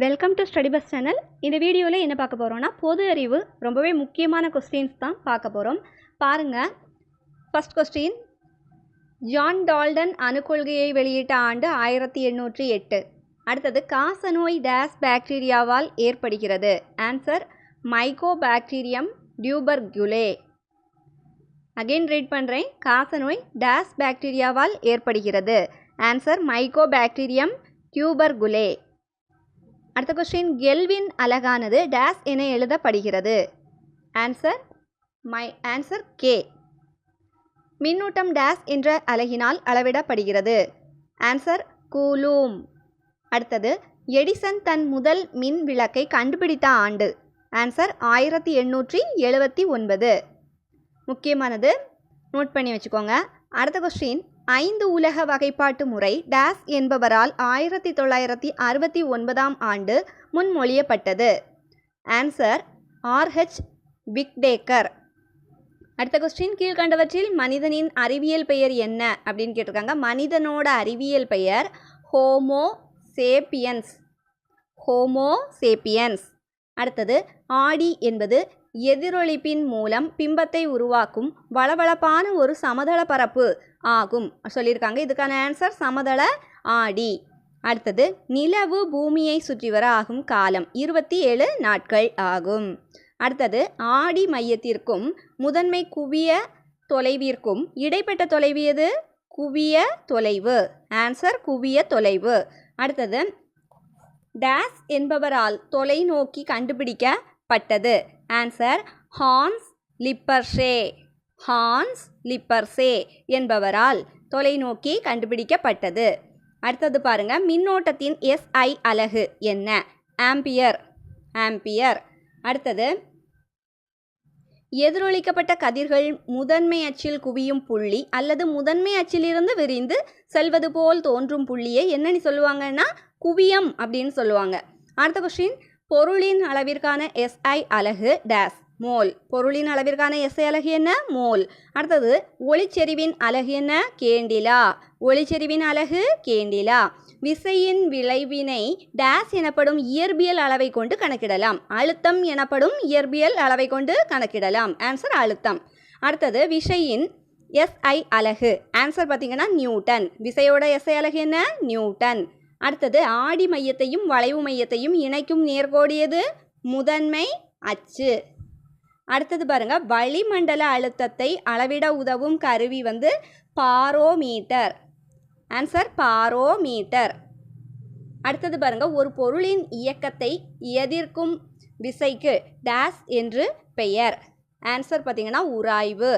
Welcome to study bus channel. இந்த வீடியோவில் என்ன பார்க்க போகிறோம்னா, பொது அறிவு ரொம்பவே முக்கியமான கொஸ்டின்ஸ் தான் பார்க்க போகிறோம். பாருங்கள், ஃபர்ஸ்ட் கொஸ்டின், ஜான் டால்டன் அணுக்கொள்கையை வெளியிட்ட ஆண்டு 1808. அடுத்தது, காசநோய் டேஸ் பாக்டீரியாவால் ஏற்படுகிறது? Answer mycobacterium tuberculosis. Again read பண்ணுறேன். காசநோய் டேஸ் பாக்டீரியாவால் ஏற்படுகிறது? Answer mycobacterium tuberculosis. அடுத்த கொஸ்டின், கெல்வின் அலகானது டேஸ் என எழுதப்படுகிறது? Answer K. மின்னூட்டம் டேஸ் என்ற அலகினால் அளவிடப்படுகிறது? Answer coulomb. அடுத்தது, எடிசன் தன் முதல் மின் விளக்கை கண்டுபிடித்த ஆண்டு? ஆன்சர் 1879. முக்கியமானது, நோட் பண்ணி வச்சுக்கோங்க. அடுத்த கொஸ்டின், 5 உலக வகைப்பாட்டு முறை டேஸ் என்பவரால் 1969ஆம் ஆண்டு முன்மொழியப்பட்டது? Answer RH விக்டேக்கர். அடுத்த கொஸ்டின், கீழ்கண்டவற்றில் மனிதனின் அறிவியல் பெயர் என்ன அப்படின்னு கேட்டிருக்காங்க. மனிதனோட அறிவியல் பெயர் ஹோமோ சேப்பியன்ஸ். அடுத்தது, ஆடி என்பது எதிரொலிப்பின் மூலம் பிம்பத்தை உருவாக்கும் வளவளப்பான ஒரு சமதள பரப்பு ஆகும் சொல்லியிருக்காங்க. இதுக்கான ஆன்சர் சமதள ஆடி. அடுத்தது, நிலவு பூமியை சுற்றி வர ஆகும் காலம் 27 நாட்கள் ஆகும். அடுத்தது, ஆடி மையத்திற்கும் முதன்மை குவிய தொலைவிற்கும் இடைப்பட்ட தொலைவு எது? குவிய தொலைவு. ஆன்சர் குவிய தொலைவு. அடுத்தது, டேஸ் என்பவரால் தொலைநோக்கி கண்டுபிடிக்கப்பட்டது? ஆன்சர் ஹான்ஸ் லிப்பர்சே என்பவரால் தொலைநோக்கி கண்டுபிடிக்கப்பட்டது. அடுத்தது பாருங்க, மின்னோட்டத்தின் SI அலகு என்ன? ஆம்பியர். அடுத்தது, எதிரொலிக்கப்பட்ட கதிர்கள் முதன்மை அச்சில் குவியும் புள்ளி அல்லது முதன்மை அச்சிலிருந்து விரிந்து செல்வது போல் தோன்றும் புள்ளியை என்னன்னு சொல்லுவாங்கன்னா குவியம் அப்படின்னு சொல்லுவாங்க. அடுத்த கொஸ்டின், பொருளின் அளவிற்கான SI அலகு டேஸ்? மோல். பொருளின் அளவிற்கான SI அலகு என்ன? மோல். அடுத்தது, ஒளிச்செறிவின் அலகு என்ன? கேண்டிலா. ஒளிச்செறிவின் அலகு கேண்டிலா. விசையின் விளைவினை டேஸ் எனப்படும் இயற்பியல் அளவை கொண்டு கணக்கிடலாம்? அழுத்தம் எனப்படும் இயற்பியல் அளவை கொண்டு கணக்கிடலாம். ஆன்சர் அழுத்தம். அடுத்தது, விசையின் SI அலகு? ஆன்சர் பார்த்தீங்கன்னா நியூட்டன். விசையோட SI அலகு என்ன? நியூட்டன். அடுத்தது, ஆடி மையத்தையும் வளைவு மையத்தையும் இணைக்கும் நேர்கோடு எது? முதன்மை அச்சு. அடுத்தது பாருங்க, வளிமண்டல அழுத்தத்தை அளவிட உதவும் கருவி பாரோமீட்டர். Answer barometer. அடுத்தது பாருங்க, ஒரு பொருளின் இயக்கத்தை எதிர்க்கும் விசைக்கு டேஸ் என்று பெயர்? ஆன்சர் பார்த்தீங்கன்னா உராய்வு.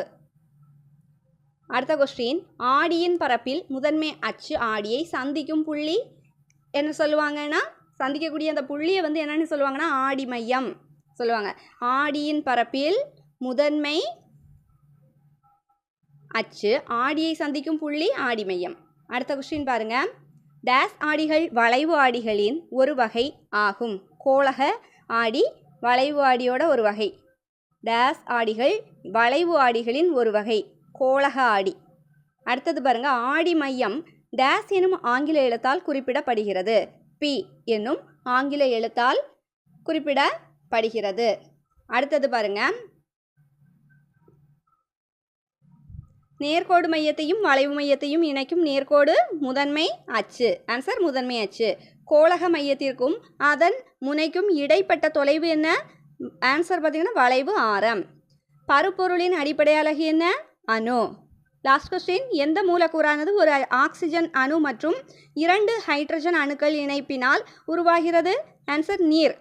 அடுத்த கொஸ்டின், ஆடியின் பரப்பில் முதன்மை அச்சு ஆடியை சந்திக்கும் புள்ளி என்ன சொல்லுவாங்கன்னா, சந்திக்கக்கூடிய அந்த புள்ளியை என்னன்னு சொல்லுவாங்கன்னா ஆடி மையம் சொல்லுவாங்க. ஆடியின் பரப்பில் முதன்மை அச்சு ஆடியை சந்திக்கும் புள்ளி ஆடி மையம். அடுத்த கொஸ்டின் பாருங்க, டேஸ் ஆடிகள் வளைவு ஆடிகளின் ஒரு வகை ஆகும்? கோளக ஆடி வளைவு ஆடியோட ஒரு வகை. டேஸ் ஆடிகள் வளைவு ஆடிகளின் ஒரு வகை, கோளக ஆடி. அடுத்தது பாருங்க, ஆடி மையம் டேஸ் எனும் ஆங்கில எழுத்தால் குறிப்பிடப்படுகிறது? P என்னும் ஆங்கில எழுத்தால் குறிப்பிடப்படுகிறது. அடுத்தது பாருங்க, நேர்கோடு மையத்தையும் வளைவு மையத்தையும் இணைக்கும் நேர்கோடு முதன்மை அச்சு. ஆன்சர் முதன்மை அச்சு. கோளக மையத்திற்கும் அதன் முனைக்கும் இடைப்பட்ட தொலைவு என்ன? ஆன்சர் பார்த்தீங்கன்னா வளைவு ஆரம். பருப்பொருளின் அடிப்படை அலகு என்ன? அணு. லாஸ்ட் கொஸ்டின், எந்த மூலக்கூறானது ஒரு ஆக்சிஜன் அணு மற்றும் 2 ஹைட்ரஜன் அணுக்கள் இணைப்பினால் உருவாகிறது? ஆன்சர் நீர்.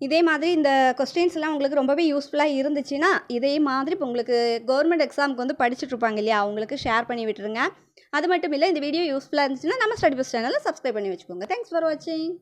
இதே மாதிரி இந்த கொஸ்டின்ஸ்லாம் உங்களுக்கு ரொம்பவே யூஸ்ஃபுல்லாக இருந்துச்சுன்னா இதே மாதிரி இப்போ உங்களுக்கு கவர்மெண்ட் எக்ஸாமுக்கு படிச்சுட்ருப்பாங்க இல்லையா, அவங்களுக்கு ஷேர் பண்ணி விட்டுருங்க. அது மட்டும் இல்லை, இந்த வீடியோ யூஸ்ஃபுல்லாக இருந்துச்சுன்னா நம்ம ஸ்டடி பஸ் சேனலை சப்ஸ்கிரைப் பண்ணி வச்சுக்கோங்க. தேங்க்ஸ் ஃபார் வாட்சிங்.